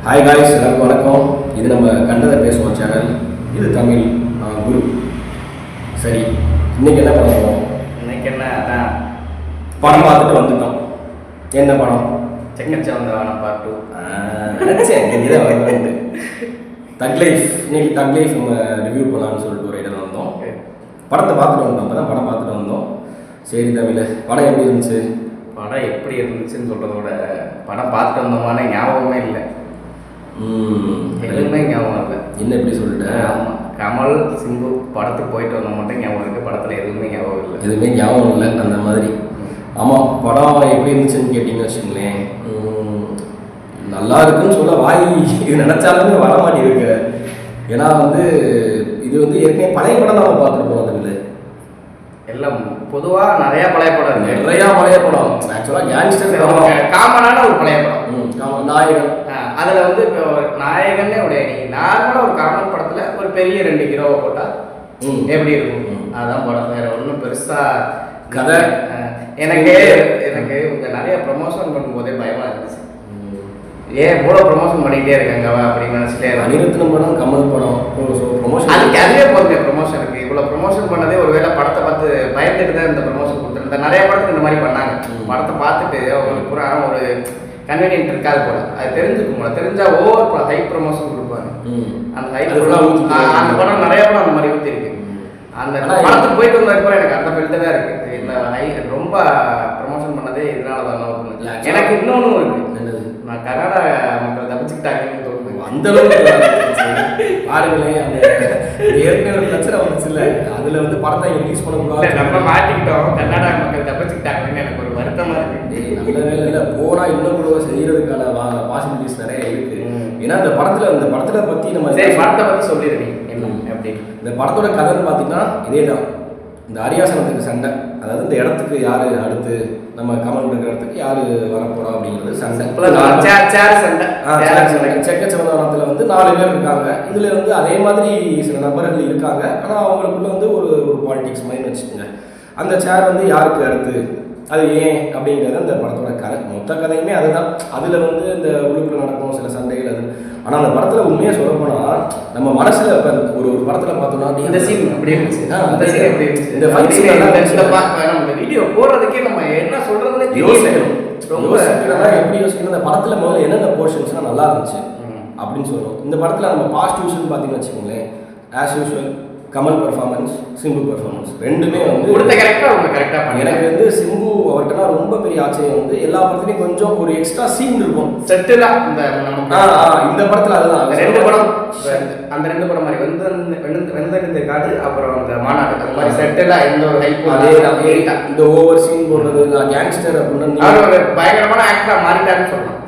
Hi guys, எல்லாருக்கும் வணக்கம். இது நம்ம கண்டதை பேசுவோம் சேனல். இது தமிழ் குரு. சரி, இன்னைக்கு என்ன பண்ணுவோம்? இன்னைக்கு என்ன அதான் படம் பார்த்துட்டு வந்துட்டோம். என்ன படம்? செக்கச்சவந்தவானம் பார்ட் 2. நினச்சேன் இதான் வருவாங்க. தக் லைஃப். இன்னைக்கு தக் லைஃப் நம்ம ரிவ்யூ பண்ணலாம்னு சொல்லிட்டு ஒரு இடம் வந்தோம். படத்தை பார்த்துட்டு வந்தோம். அப்போ தான் படம் பார்த்துட்டு வந்தோம். சரி தமிழ், படம் எப்படி இருந்துச்சு? படம் எப்படி இருந்துச்சுன்னு சொல்கிறதோட படம் பார்த்துட்டு வந்தோமான ஞாபகமே இல்லை. எதுவுமே ஞாபகம் இல்லை. என்ன எப்படி சொல்லிட்டேன்? ஆமாம், கமல் சிம்பு படத்துக்கு போயிட்டு வந்த மட்டும் ஞாபகம் இருக்குது. படத்தில் எதுவுமே ஞாபகம் இல்லை. எதுவுமே ஞாபகம் இல்லை அந்த மாதிரி. ஆமாம், படம் எப்படி இருந்துச்சுன்னு கேட்டிங்கன்னு வச்சுக்கோங்களேன், நல்லா இருக்குன்னு சொல்ல வாய் இது நினச்சாலுமே வர மாட்டேங்குது. ஏன்னா இது ஏற்கனவே பழைய படம் தான் பார்த்துருப்போம். அதில் எல்லாம் பொதுவாக நிறையா பழைய படம் இருக்குது. நிறையா பழைய படம். ஆக்சுவலாக கேங்ஸ்டர் காமனான ஒரு பழைய படம். நாயகன். அதில் இப்போ நாயகன்னே உடைய நீ நார்மலாக ஒரு காமன் படத்தில் ஒரு பெரிய 2 ஹீரோவை போட்டால் எப்படி இருக்கும்? அதுதான் படம். வேற ஒன்றும் பெருசாக கதை. எனக்கு இவங்க நிறைய ப்ரமோஷன் பண்ணும்போதே பயமாக இருந்துச்சு. ஏன் இவ்வளோ ப்ரமோஷன் பண்ணிகிட்டே இருக்காங்க அப்படின்னு நினச்சிட்டே அனிருத்தனம் படம், கமல் படம் ப்ரமோஷன். அதுவே போதுங்க ப்ரமோஷனுக்கு. இவ்வளோ ப்ரமோஷன் பண்ணதே ஒரு வேளை படத்தை பார்த்து பயந்துட்டு தான் இந்த ப்ரமோஷன் கொடுத்துருந்தேன். நிறைய படத்துக்கு இந்த மாதிரி பண்ணாங்க. படத்தை பார்த்துட்டு அவங்களுக்கு பூரா ஒரு கன்வீனியன்ட் இருக்காது போல. அது தெரிஞ்சுக்கும்போது தெரிஞ்சா ஓவர் ஹை ப்ரமோஷன் கொடுப்பாங்க. அந்த ஹை அந்த படம் நிறைய படம் அந்த மாதிரி ஊற்றி இருக்கு. அந்த படத்துக்கு போயிட்டு வந்ததுக்கப்புறம் எனக்கு அந்த ஃபீல்டு தான் இருக்கு. இந்த ஹை ரொம்ப ப்ரமோஷன் பண்ணதே இதனால தான். எனக்கு இன்னொன்றும் இருக்கு. நான் கன்னட மக்கள் தப்பிச்சுக்கிட்டாங்கன்னு தோணுது. அந்த அளவுக்கு பாருங்களேன், அந்த ஏற்கனவே ஒரு பிரச்சனை வந்துச்சு இல்லை, அதில் படத்தை ரிலீஸ் பண்ணக்கூடாது. நம்ம மாட்டிக்கிட்டோம். கன்னட மக்கள் தப்பிச்சுக்கிட்டாங்கன்னு எனக்கு ஒரு வருத்தமாக இருக்கு. நல்ல வேலை இல்லை, போனால் இன்னும் கூட செய்யறதுக்கான பாசிபிலிட்டிஸ் நிறைய இருக்கு. ஏன்னா இந்த படத்தில் பற்றி நம்ம படத்தை பற்றி சொல்லிடுறீங்க என்ன அப்படி. இந்த படத்தோட கதைன்னு பார்த்தீங்கன்னா இதே தான். இந்த அரியாசனத்துக்கு சண்டை, அதாவது இந்த இடத்துக்கு யாரு அடுத்து நம்ம கமல் இருக்கிற இடத்துக்கு யாரு வரப்போறா அப்படிங்கிறது சண்டை. செக்கச்சவதானத்தில் 4 பேர் இருக்காங்க. இதுல அதே மாதிரி சில நபர்கள் இருக்காங்க. ஆனால் அவங்களுக்குள்ள ஒரு பாலிடிக்ஸ் மாதிரி வச்சுக்கோங்க. அந்த சேர் யாருக்கு அடுத்து, அது ஏன் அப்படிங்கிறது அந்த படத்தோட கதை. மொத்த கதையுமே அதுதான். அதில் இந்த உள்ளுக்குள்ள நடக்கும் சில சண்டைகள் அது. ஆனால் அந்த படத்தில் உண்மையாக சொல்ல போனால் நம்ம மனசில் இப்போ ஒரு படத்தில் பார்த்தோம்னா இந்த சீன் அப்படி இருந்துச்சு. அந்த சீன் எப்படி இருந்துச்சு, இந்த ஃபைட் சீன் நம்ம வீடியோ போடுறதுக்கே நம்ம என்ன சொல்கிறதுன்னு யோசிக்கணும். எப்படி யோசிக்கணும்? இந்த படத்தில் முதல்ல என்னென்ன போர்ஷன்ஸ்லாம் நல்லா இருந்துச்சு அப்படின்னு சொல்லணும். இந்த படத்தில் நம்ம பாசிட்டிவ் விஷயம் பார்த்தீங்கன்னு வச்சுக்கோங்களேன், as usual Kamal performance, Simbu performance ரெண்டுமே கொடுத்த கரெக்டாக அவங்க கரெக்டாக பண்ணி. எனக்கு சிம்பு அவர்கிட்ட ரொம்ப பெரிய ஆச்சரியம் எல்லா படத்துலையும் கொஞ்சம் ஒரு எக்ஸ்ட்ரா சீன் இருக்கும். செட்டுலாம் இந்த படத்தில் அதுதான். அந்த 2 படம் மாதிரி வெந்திருந்த காடு, அப்புறம் அந்த மாநாடு, அந்த மாதிரி செட்டுலாம் எந்த ஒரு ஹைப் இந்த ஓவர் சீன் போடுறது, கேங்ஸ்டர் அப்படின்னு ஒரு பயங்கரமான ஆக்டரா மாறிட்டாருன்னு சொல்லலாம்.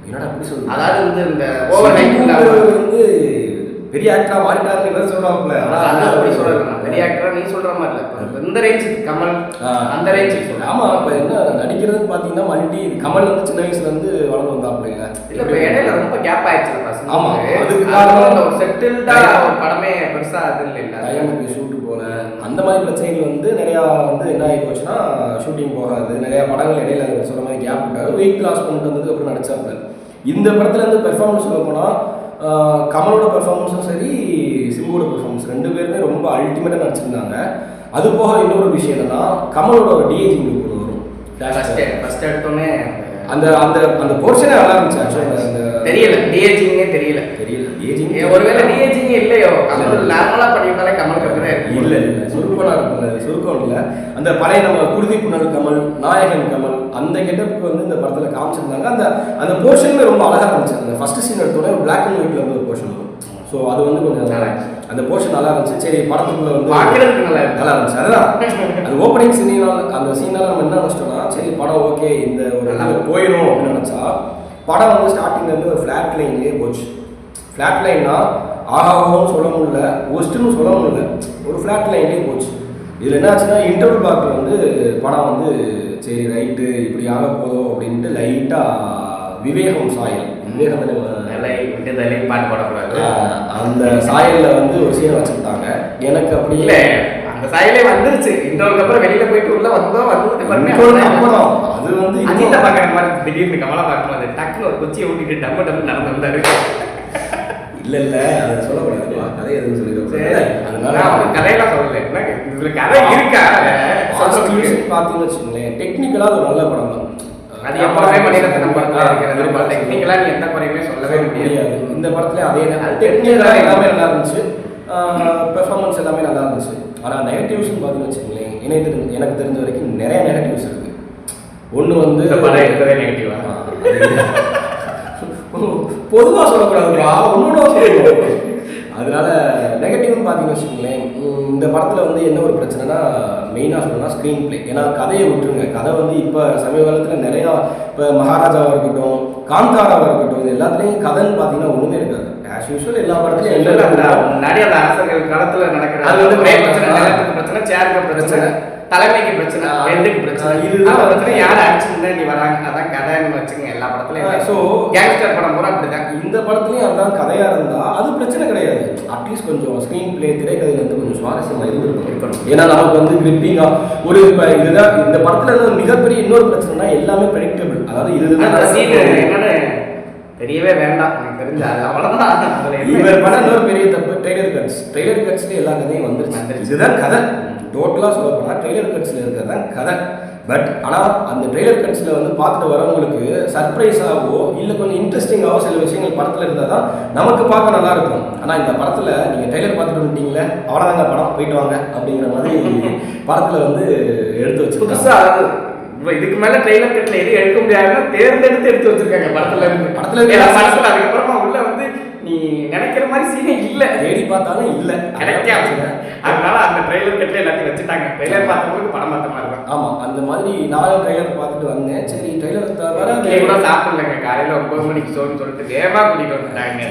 என்னடா அப்படி சொல்லுங்க. அதாவது இந்த ஓவர் ஹைப் பெரிய ஆக்டரா மாறிட்டாருன்னு சொல்றாங்கல்ல. அப்படி சொல்றேன். பெரிய ஆக்டரா நீ சொல்ற மாதிரி இல்ல, இந்த ரேஞ்ச் கமல் அந்த ரேஞ்ச். ஆமா, இப்ப என்ன நடிக்கிறதுன்னு பாத்தீங்கன்னா மல்டி. கமல் சின்ன வயசுல வளர்ந்து வந்தாப்ல. இல்ல இப்ப இடையில ரொம்ப கேப் ஆயிடுச்சு. ஆமா, அதுக்கு காரணம் ஒரு செட்டில்டா ஒரு படமே பெருசா அது இல்ல. டைமுக்கு ஷூட்டு போல அந்த மாதிரி பிரச்சனைகள் நிறைய என்ன ஆகி போச்சுன்னா, ஷூட்டிங் போகாது. நிறைய படங்கள் இடையில சொல்ற மாதிரி கேப் விட்டாரு. வெயிட் லாஸ் பண்ணிட்டு வந்ததுக்கு அப்புறம் நடிச்சாப்ல. இந்த படத்துல பெர்ஃபார்மன்ஸ் சொல்ல போனா கமலோட பெர்ஃபார்மன்ஸும் சரி, சிம்புவோட பெர்ஃபார்மன்ஸ் 2 பேருமே ரொம்ப அல்டிமேட்டாக நடிச்சிருந்தாங்க. அது போக இன்னொரு விஷயம் என்னன்னா, கமலோட டிஏஜிங் லுக் வரும். ஃபர்ஸ்ட் எடுத்தோன்னே அந்த அந்த அந்த போர்ஷனே நல்லா இருந்துச்சு. ஆக்சுவலாக தெரியல, டிஏஜிங்கே தெரியல. டிஏஜிங் ஒருவேளை டிஏஜிங் இல்லையோ, கமல் நார்மலாக பண்ணியிருந்தாலே கமல் கட்டுறே இல்லை சுருக்கமாக இருக்குல்ல. சுருக்கம் இல்லை, அந்த பழைய நம்ம குருதி புனல் கமல், நாயகன் கமல் அந்த கெட்டப்புக்கு இந்த படத்தில் காமிச்சிருந்தாங்க. அந்த அந்த போர்ஷனுமே ரொம்ப அழகாக இருந்துச்சு. அந்த ஃபர்ஸ்ட் சீன் எடுத்தோடனே ஒரு பிளாக் அண்ட் ஒயிட்ல ஒரு போர்ஷன் வரும். ஸோ அது கொஞ்சம் அந்த போர்ஷன் நல்லா இருந்துச்சு. சரி, படத்துக்குள்ள பார்க்கறதுக்கு நல்லா இருந்துச்சு. அதுதான் அது ஓப்பனிங் சீனால். அந்த சீனால் நம்ம என்ன நினச்சிட்டோம்னா, சரி படம் ஓகே இந்த ஒரு போயிடும் அப்படின்னு நினச்சா, படம் ஸ்டார்டிங்லேருந்து ஒரு ஃப்ளாட் லைன்லேயே போச்சு. ஃப்ளாட் லைன்னா ஆகாவும் சொல்ல முடியல, ஒஸ்ட்டுன்னு சொல்ல முடியல, ஒரு ஃப்ளாட் லைன்லேயே போச்சு. இதில் என்ன ஆச்சுன்னா, இன்டர்வல் பிளாக்ல படம் சரி ரைட்டு இப்படி ஆக போதும் அப்படின்ட்டு லைட்டாக விவேகம் சாயல், விவேகம் பாட்டு பாடக்கூடாது அந்த சாயலில் ஒரு சீனை வச்சுக்கிட்டாங்க. எனக்கு அப்படி இல்லை, அந்த சாயலே வந்துருச்சு. இன்டர்வலுக்கு அப்புறம் வெளியில போயிட்டு உள்ள வந்ததுக்கு அப்புறம் அது வந்து அஜித்தை பார்க்குற மாதிரி திடீர்னு கமலா பார்க்கும்போது டக்குனு ஒரு குச்சியை ஊட்டிட்டு டம்ம டம்மு நடந்து வந்தாரு. இல்ல அதை சொல்லக்கூடாதுப்பா, கதை எதுவும் சொல்லிடுறோம். அதனால கதையெல்லாம் சொல்லல, என்ன இதுல கதை இருக்கா பார்த்தீங்கன்னு வச்சுக்கோங்களேன், டெக்னிக்கலா ஒரு நல்ல படம் தான். அது எப்பவுமே மணிரத்னம் படத்துல இருக்கிறது. டெக்னிக்கலா நீ எந்த குறையுமே சொல்லவே முடியாது. இந்த படத்துல அதே டெக்னிக்கலா எல்லாமே நல்லா இருந்துச்சு, பெர்ஃபார்மன்ஸ் எல்லாமே நல்லா இருந்துச்சு. ஆனால் நெகட்டிவ்ஸ்னு பார்த்தீங்கன்னு வச்சுக்கோங்களேன், எனக்கு தெரிஞ்ச வரைக்கும் நிறைய நெகட்டிவ்ஸ் இருக்கு. ஒன்று வந்து படம் எடுத்ததே நெகட்டிவா, பொதுவாக சொல்லக்கூடாதுப்பா, ஒன்னொன்று சொல்லணும். அதனால நெகட்டிவ்னு பார்த்தீங்கன்னு வச்சுக்கோங்களேன், இந்த படத்தில் வந்து என்ன ஒரு பிரச்சனைனா மெயினாக சொல்லணும்னா ஸ்க்ரீன் பிளே. ஏன்னா கதையை விட்டுருங்க, கதை வந்து இப்போ சமீப காலத்தில் நிறையா, இப்போ மகாராஜாவாக இருக்கட்டும், காந்தாராவாக இருக்கட்டும், இது எல்லாத்துலேயும் கதைன்னு பார்த்தீங்கன்னா ஒன்றுமே இருக்காது. ஆஸ் யூஸ்வல் எல்லா படத்துலையும் நிறைய அந்த அரசர்கள் காலத்தில் நடக்கிற அது வந்து பிரச்சனை, சேருக்கு பிரச்சனை, தலைமைக்கு பிரச்சனை, ரெண்டுக்கு பிரச்சனை, இதுதான் பிரச்சனை. யார் ஆக்ஷன் நீ வராங்க, அதான் கதைன்னு வச்சுங்க எல்லா படத்துலையும். ஸோ கேங்ஸ்டர் படம் பூரா அப்படிதான். இந்த படத்துலையும் அதுதான் கதையாக இருந்தால் அது பிரச்சனை கிடையாது. அட்லீஸ்ட் கொஞ்சம் ஸ்க்ரீன் பிளே, திரைக்கதையில் வந்து கொஞ்சம் சுவாரஸ்யமாக இருக்கணும். ஏன்னா நமக்கு வந்து கிரிப்பிங்காக ஒரு இப்போ இதுதான் இந்த படத்தில் இருந்த மிகப்பெரிய இன்னொரு பிரச்சனைனா எல்லாமே ப்ரெடிக்டபிள். அதாவது இதுதான் என்னன்னு தெரியவே வேண்டாம், எனக்கு தெரிஞ்சு அது அவ்வளோதான். இவர் பண்ண இன்னொரு பெரிய தப்பு ட்ரெய்லர் கட்ஸ்லேயே எல்லா கதையும் வந்துருச்சு. இதுதான் கதை. டோட்டலாக சொல்ல போனால் ட்ரெய்லர் கட்ஸில் இருக்கிறது தான் கதை. பட் ஆனால் அந்த ட்ரெய்லர் கட்ஸில் வந்து பார்த்துட்டு வரவங்களுக்கு சர்ப்ரைஸாகவோ இல்லை கொஞ்சம் இன்ட்ரெஸ்டிங்காகவோ சில விஷயங்கள் படத்தில் இருந்தால் தான் நமக்கு பார்க்க நல்லா இருக்கும். ஆனால் இந்த படத்தில் நீங்கள் ட்ரெய்லர் பார்த்துட்டு வந்துட்டீங்களே, அவ்வளோதாங்க படம், போயிட்டு வாங்க அப்படிங்கிற மாதிரி படத்தில் வந்து எடுத்து வச்சு புதுசாக இதுக்கு மேல ட்ரெய்லர் கட்ல எது எடுக்க முடியாதுன்னா தேர்ந்தெடுத்து எடுத்து வச்சிருக்காங்க படத்துல அதுக்கப்புறமா உள்ள வந்து நீ நினைக்கிற மாதிரி சீனே இல்ல, தேடி பார்த்தாலும் இல்ல, கிடைக்காது. அதனால அந்த ட்ரெய்லர் கட்ல எல்லாத்தையும் வச்சுட்டாங்க. ட்ரெய்லர் பார்த்தவங்களுக்கு படம் பார்த்த மாதிரி தான். ஆமா, அந்த மாதிரி நானும் ட்ரெய்லர் பார்த்துட்டு வந்தேன். சரி ட்ரெய்லர் தவிர கூட சாப்பிடலங்க, காலையில 9 மணிக்கு ஷோன்னு சொல்லிட்டு வேகமா கூட்டிட்டு வந்துட்டாங்க.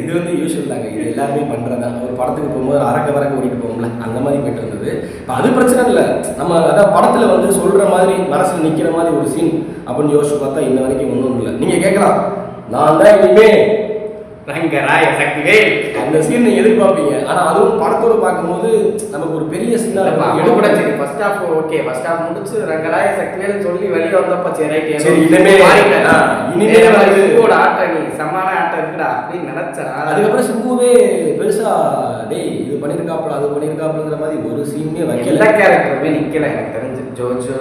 இது வந்து யூஸ்வல் தாங்க, இது எல்லாருமே பண்றதா. ஒரு படத்துக்கு போகும்போது வரக்க ஓடிட்டு போகும்ல, அந்த மாதிரி போயிட்டு இருந்தது. இப்போ அது பிரச்சனை இல்லை, நம்ம அதான் படத்துல வந்து சொல்ற மாதிரி மனசுல நிக்கிற மாதிரி ஒரு சீன் அப்படின்னு யோசிச்சு பார்த்தா இன்ன வரைக்கும் ஒன்றும் இல்லை. நீங்க கேட்கலாம், நான் தான் இனிமே ரங்கராய சக்திவேல் அந்த சீன் நீங்க எதிர்பார்ப்பீங்க. ஆனா அதுவும் படத்தோட பார்க்கும்போது நமக்கு ஒரு பெரிய சீனா எடுக்கூட. சரி first half okay, first half முடிச்சு ரங்கராய சக்திவேல் சொல்லி வெளியே வந்தப்ப சரி ரைட், சரி இனிமே சிம்புவோட ஆட்டம் நீ சமான ஆட்டம் இருக்குடா அப்படின்னு நினைச்சேன். அதுக்கப்புறம் சிம்புவே பெருசா டேய் இது பண்ணியிருக்காப்புல அது பண்ணியிருக்காப்புலங்கிற மாதிரி ஒரு சீனே வைக்கல. எல்லா கேரக்டருமே நிக்கல எனக்கு தெரிஞ்சு. ஜோஜோ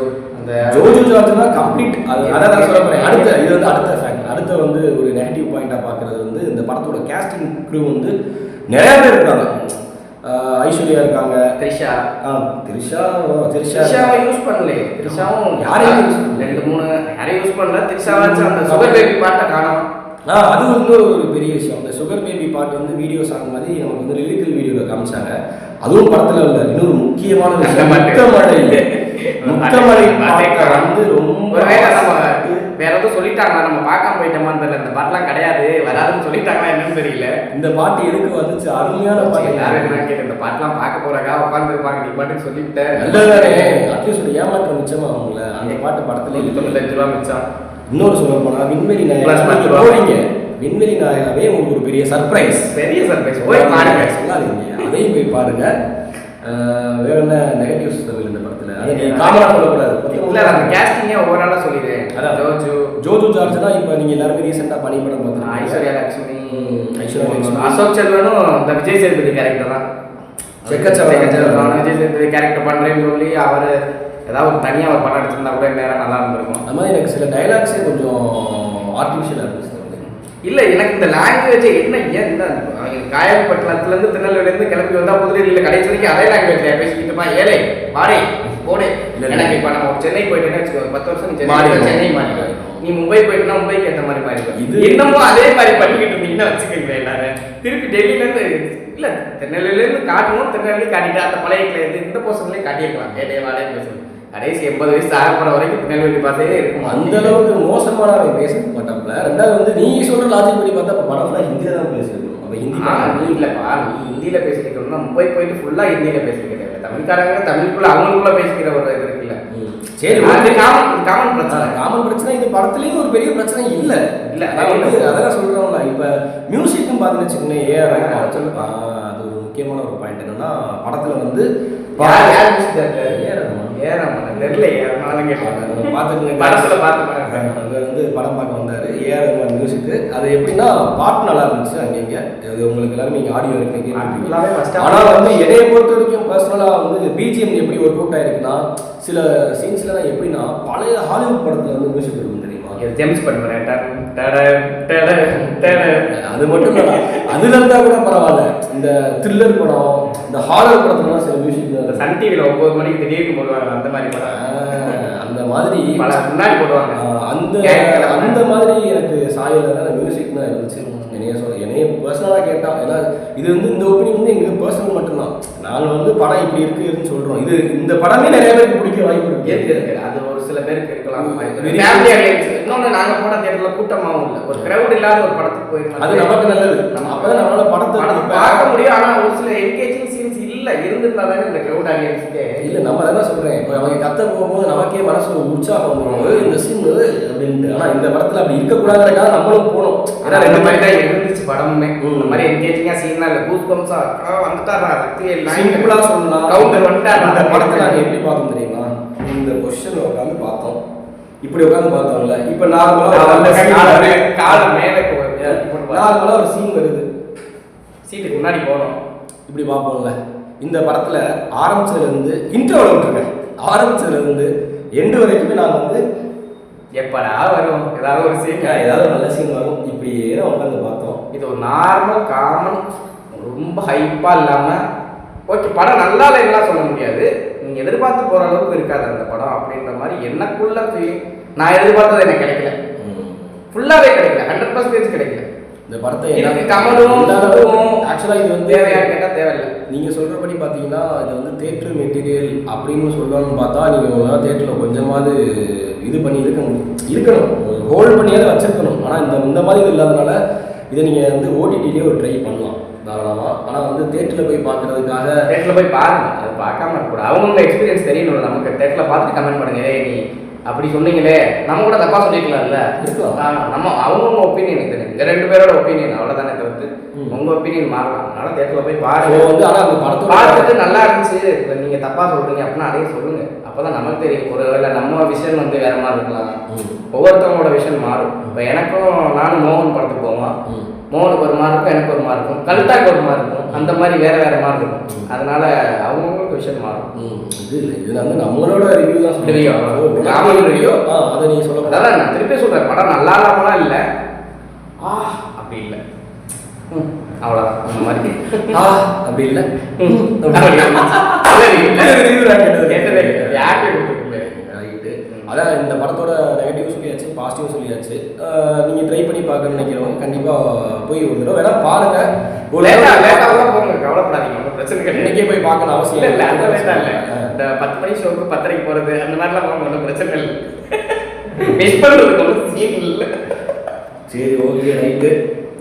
ஜார்ஜ்னா கம்ப்ளீட். அதான் நான் சொல்ல போறேன். அடுத்த இது வந்து அடுத்த ஃபேக்ட், அடுத்த வந்து ஒரு நெகட்டிவ் பாயிண்டா பார்க்கறது வந்து இந்த படத்தோட கேஸ்டிங் க்ரூ வந்து நிறைய பேர் இருக்காங்க. ஐஸ்வர்யா இருக்காங்க, த்ரிஷாவை யூஸ் பண்ணல. த்ரிஷாவும் யாரையும் 2-3 யாரையும் யூஸ் பண்ணல. த்ரிஷாவாச்சும் அந்த சுகர் பேபி பாட்டை காணோம். அது வந்து ஒரு பெரிய விஷயம். அந்த சுகர் பேபி பாட்டு வந்து வீடியோ சாங் மாதிரி நமக்கு வந்து லிரிக்கல் வீடியோவில் காமிச்சாங்க. அதுவும் படத்தில் இல்லை. இன்னொரு முக்கியமான விஷயம், முத்தமழை பாட்டை வந்து ரொம்ப வேற எதுவும் சொல்லிட்டாங்களா, நம்ம பார்க்காம போயிட்டோமா தெரியல. இந்த பாட்டுலாம் கிடையாது, வராதுன்னு சொல்லிட்டாங்களா என்னன்னு தெரியல. இந்த பாட்டு எதுக்கு வந்துச்சு, அருமையான பாட்டு. எல்லாரும் என்ன கேட்க, இந்த பாட்டுலாம் பார்க்க போறாங்க உட்காந்துருப்பாங்க, நீ பாட்டுக்கு சொல்லிவிட்டேன். நல்லதானே, அட்லீஸ்ட் ஒரு ஏமாற்றம் மிச்சமா அவங்கள. அந்த பாட்டு படத்துல 95 ரூபா மிச்சம். இன்னொரு சொல்ல போனா விண்வெளி நாயகா போறீங்க, விண்வெளி நாயகாவே உங்களுக்கு ஒரு பெரிய சர்ப்ரைஸ் போய் பாருங்க, சொல்லாதீங்க, அதையும் போய் பாருங்க. வேற என்ன நெகட்டிவ்ஸ் தமிழ் இந்த படத்துல, அதை நீ காமனா சொல்லக்கூடாது. இல்ல அந்த கேஸ்டிங்கே ஓவராலா சொல்லிடுறேன். ஜோஜு ஜார்ஜ் தான் இப்போ நீங்க எல்லாருமே ரீசெண்டா பனி படம் பார்த்தீங்க. ஐஸ்வர்யா லட்சுமி, அசோக் செல்வனும் இந்த விஜய் சேதுபதி கேரக்டர் தான். விஜய் சேதுபதி கேரக்டர் பண்றேன்னு சொல்லி அவர் ஏதாவது ஒரு தனியாக ஒரு படம் எடுத்திருந்தா கூட நேரம் நல்லா இருந்திருக்கும். அது மாதிரி எனக்கு சில டைலாக்ஸே கொஞ்சம் ஆர்டிஃபிஷியலாக இருந்துச்சு. இல்லை எனக்கு இந்த லாங்குவேஜை என்ன ஏன் அவங்க காயல்பட்டினத்துலேருந்து திருநெல்வேலியிலேருந்து கிளம்பி வந்தால் புதுடெல்லியில் கடைசி வரைக்கும் அதே லாங்குவேஜில் பேசிக்கிட்டுமா, ஏழை பாடே போடே. எனக்கு இப்போ நம்ம சென்னை போயிட்டேன்னு வச்சுக்கோ, 10 வருஷம் சென்னை மாறி, நீ மும்பை போயிட்டுனா மும்பைக்கு ஏற்ற மாதிரி மாறிடும். இது என்னமோ அதே மாதிரி பண்ணிக்கிட்டு இருந்தீங்கன்னா வச்சுக்கோங்க எல்லாரும். திருப்பி டெல்லியிலேருந்து இல்லை திருநெல்வேலியிலேருந்து காட்டணும், திருநெல்வேலி காட்டிட்டு அந்த பழைய இந்த போர்ஷன்லேயே காட்டியிருக்கலாம். ஏழை வாடகை பேசணும். கடைசி 80 வயசு ஆகப்படுற வரைக்கும் திருநெல்வேலி பாசையே இருக்கும். அந்த அளவுக்கு மோசமான பேச மாட்டாப்ல. ரெண்டாவது வந்து நீ சொல்ற லாஜிக் படி பார்த்தா படம்லாம் ஹிந்தியில தான் பேசிருக்கணும். அப்ப ஹிந்தி நீ இல்லப்பா, நீ ஹிந்தியில பேசிக்கணும்னா மும்பை போயிட்டு ஃபுல்லா ஹிந்தியில பேசிக்கிட்டே, தமிழ்காரங்க தமிழுக்குள்ள அவங்களுக்குள்ள பேசிக்கிற ஒரு இது இருக்குல்ல. சரி, அது காமன் பிரச்சனை. இது படத்துலயும் ஒரு பெரிய பிரச்சனை இல்ல. அதான் சொல்றோம்ல, இப்ப மியூசிக்கும் பாத்தீங்கன்னு வச்சுக்கோங்க, அது ஒரு முக்கியமான ஒரு பாயிண்ட் என்னன்னா படத்தில் வந்து யார் மியூசிக் தெரியல பார்த்துக்கங்க படத்தில் பார்த்துக்கலாம். அவர் வந்து படம் பார்க்க வந்தார் ஏஆர் மியூசிக்கு. அது எப்படின்னா பாட்டு நல்லா இருந்துச்சு அங்கங்கே. அது உங்களுக்கு எல்லாருமே இங்கே ஆடியோ இருக்கு கேட்டு. ஆனால் வந்து என்னையை பொறுத்த வரைக்கும் பர்சனலாக வந்து பிஜிஎம் எப்படி ஒர்க் அவுட் ஆயிருக்குன்னா சில சீன்ஸ்லாம் எப்படின்னா பழைய ஹாலிவுட் படத்தில் வந்து மியூசிக் இருக்கும் தெரியுமா? ஜேம்ஸ் பண்ணுறேன் அது மட்டும் இல்லை, அதுல இருந்தா கூட பரவாயில்ல. இந்த த்ரில்லர் படம், இந்த ஹாரர் படத்துலலாம் சில மியூசிக் சன் டிவியில் 9 மணிக்கு திடீர்னு போடுவாங்க அந்த மாதிரி படம். அந்த மாதிரி முன்னாடி போடுவாங்க. அந்த மாதிரி எனக்கு சாயலான மியூசிக் தான் இருந்துச்சு. என்னைய பர்சனலாக கேட்டால், ஏன்னா இது வந்து இந்த ஒப்பீனியன் வந்து எங்களுக்கு பர்சனல் மட்டும்தான். நாங்கள் வந்து படம் இப்படி இருக்குன்னு சொல்கிறோம். இது இந்த படமே நிறைய பேருக்கு பிடிக்க வாய்ப்பு இருக்கு. அது ஒரு சில பேருக்கு இருக்கலாம். இன்னொன்று நாங்கள் போன தேட்டரில் கூட்டமாகவும் இல்லை, ஒரு கிரௌட் இல்லாத ஒரு படத்துக்கு போயிருக்கோம். அது நமக்கு நல்லது. நம்ம அப்போ தான் நம்மளால படத்தை பார்க்க முடியும். ஆனால் ஒரு சில என்கேஜிங் சீன்ஸ் இல்லை இருந்திருந்தா தானே இந்த கிரௌட் ஆடியன்ஸுக்கு இல்லை. நம்ம தான் சொல்கிறேன், இப்போ அவங்க கத்த போகும்போது நமக்கே மனசு ஒரு உற்சாகம் வந்துடும் இந்த சீன் அப்படின்ட்டு. ஆனால் இந்த படத்தில் அப்படி இருக்கக்கூடாதுக்காக நம்மளும் போனோம். ஏன்னா ரெண்டு மாதிரி தான் இருந்துச்சு படமுமே. இந்த மாதிரி என்கேஜிங்காக சீன்லாம் இல்லை, கூஸ் பம்ஸா வந்துட்டாரா சிம்பிளாக சொல்லலாம். கவுண்டர் வந்துட்டார். அந்த படத்தை நாங்கள் எப்படி பார்த்தோம் தெரியுமா? இந்த பொசிஷன் உட்காந்து பார்த்தோம், இப்படி உட்காந்து பார்த்தோம்ல. இப்போ நார்மலாக காலம் மேலே நார்மலாக ஒரு சீன் வருது, சீட்டுக்கு முன்னாடி போனோம், இப்படி பார்ப்போம்ல. இந்த படத்தில் ஆரம்பிச்சதுலேருந்து இன்டர்வல் விட்டுருக்கேன், ஆரம்பிச்சதுலேருந்து எண்டு வரைக்குமே நான் வந்து எப்படா வரும் ஏதாவது ஒரு சீன், ஏதாவது ஒரு நல்ல சீன் வரும், இப்படியே தான் உட்காந்து பார்த்தோம். இது ஒரு நார்மல் காமன், ரொம்ப ஹைப்பாக இல்லாமல் ஓகே. படம் நல்லா இல்லைன்னா சொல்ல முடியாது, நீங்கள் எதிர்பார்த்து போகிற அளவுக்கு இருக்காது அந்த படம் அப்படின்ற மாதிரி எனக்குள்ள ஃபீலிங். நான் எதிர்பார்த்தது எனக்கு கிடைக்கல, ஃபுல்லாகவே கிடைக்கல, 100% கிடைக்கல. இந்த படத்தை ஆக்சுவலாக இது வந்து தேவையாக கேட்டால் தேவையில்லை. நீங்கள் சொல்கிறபடி பார்த்தீங்கன்னா இது வந்து தேட்டர் மெட்டீரியல் அப்படின்னு சொல்லணும்னு பார்த்தா நீங்கள் தேட்டரில் கொஞ்சமாவது இது பண்ணி இருக்கணும், ஹோல்ட் பண்ணியாவது வச்சிருக்கணும். ஆனால் இந்த மாதிரி இல்லாதனால இதை நீங்கள் வந்து ஓடிடிலேயே ஒரு ட்ரை பண்ணலாம் தாராளமாக. ஆனால் வந்து தேட்டரில் போய் பார்க்குறதுக்காக தேட்டரில் போய் பாருங்கள், அது பார்க்காம இருக்கக்கூடாது. அவங்கவுங்க எக்ஸ்பீரியன்ஸ் தெரியணும். நமக்கு தேட்டரில் பார்த்துட்டு கமெண்ட் பண்ணுங்க, நீ அப்படி சொன்னீங்களே நம்ம கூட தப்பாக சொல்லிக்கலாம்ல, இருக்கலாம். நம்ம அவங்கவுங்க ஒப்பீனியன் இது, இந்த 2 பேரோட ஒப்பீனியன் அவ்வளோதானே தவிர்த்து உங்கள் ஒப்பீனியன் மாறலாம். அதனால் தேட்டரில் போய் பாருங்க வந்து. ஆனால் அந்த படத்தை பார்த்துட்டு நல்லா இருந்துச்சு, இப்போ நீங்கள் தப்பாக சொல்கிறீங்க அப்படின்னா அதையும் சொல்லுங்கள். அப்போ தான் நமக்கு தெரியும். ஒருவேளை நம்ம விஷன் வந்து வேறு மாதிரி இருக்கலாம், ஒவ்வொருத்தவங்களோட விஷன் மாறும். இப்போ எனக்கும் நானும் மோகன் படத்துக்கு போவோம், மோகனுக்கு ஒரு மாதிரி இருக்கும், எனக்கு ஒரு மாதிரி இருக்கும், கல்தாக்கு ஒரு மாதிரி இருக்கும், அந்த மாதிரி வேறு வேறு மாதிரி இருக்கும். அதனால அவங்கவுங்களுக்கு விஷயம் மாறும். இது வந்து நம்மளோட ரிவ்யூ தான் ரிவ்யூ அதை நீங்கள் சொல்ல. அதான் நான் திருப்பி சொல்கிறேன், படம் நல்லா இல்லாமலாம் இல்லை, அப்படி இல்லை, அவ்வளோதான். அந்த மாதிரி அப்படி இல்லை அதான். இந்த படத்தோட நெகட்டிவ் சொல்லியாச்சு, பாசிட்டிவ் சொல்லியாச்சு. நீங்கள் ட்ரை பண்ணி பார்க்க நினைக்கிறவங்க கண்டிப்பாக போய் ஒரு தடவை வேணா பாருங்க. ஒரு லேட்டாக போங்க, கவலைப்படாதீங்க, ஒன்றும் பிரச்சனை கிடையாது. இன்னைக்கே போய் பார்க்கணும் அவசியம் இல்லை. லேட்டாக இல்லை, இந்த 10 மணி ஷோக்கு 10:30 போகிறது அந்த மாதிரிலாம் போங்க, ஒன்றும் பிரச்சனை இல்லை. மிஸ் பண்ணுறதுக்கு ஒன்றும் சீன் இல்லை. சரி, ஓகே, ரைட்டு.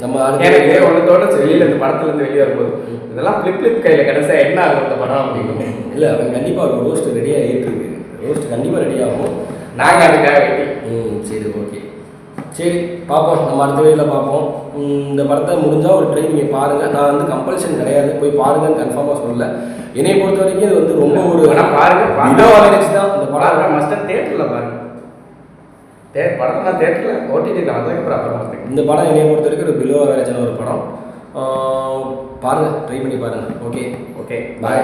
நம்ம எனக்கு ஒன்று தோணுச்சு வெளியில், இந்த படத்துலேருந்து வெளியே வரும்போது இதெல்லாம் ஃப்ளிப் கையில் கிடச்சா என்ன ஆகும் இந்த படம் அப்படின்னு. இல்லை, அவன் கண்டிப்பாக ஒரு ரோஸ்ட் ரெடியாக ஆகிட்டுருக்கு, ரோஸ்ட் கண்டிப்பாக ரெடி ஆகும். நாங்கள் அதுக்காக வெட்டி. சரி, ஓகே, சரி, பார்ப்போம். நம்ம அடுத்த வேலையில் பார்ப்போம். இந்த படத்தை முடிஞ்சால் ஒரு ட்ரை நீங்கள் பாருங்கள். நான் வந்து கம்பல்ஷன் கிடையாது, போய் பாருங்கன்னு கன்ஃபார்மாக சொல்லலை. என்னை பொறுத்த வரைக்கும் இது வந்து ரொம்ப ஒரு பாருங்க தான். இந்த படம் மஸ்டர் தேட்டரில் பாருங்கள். படம் நான் தேட்டரில் ஓடிடியில் வந்ததுக்கப்புறம் இந்த படம் என்னை பொறுத்த வரைக்கும் ஒரு பிலோ ஆவரேஜான ஒரு படம். பாருங்கள், ட்ரை பண்ணி பாருங்கள். ஓகே, ஓகே, பாய்.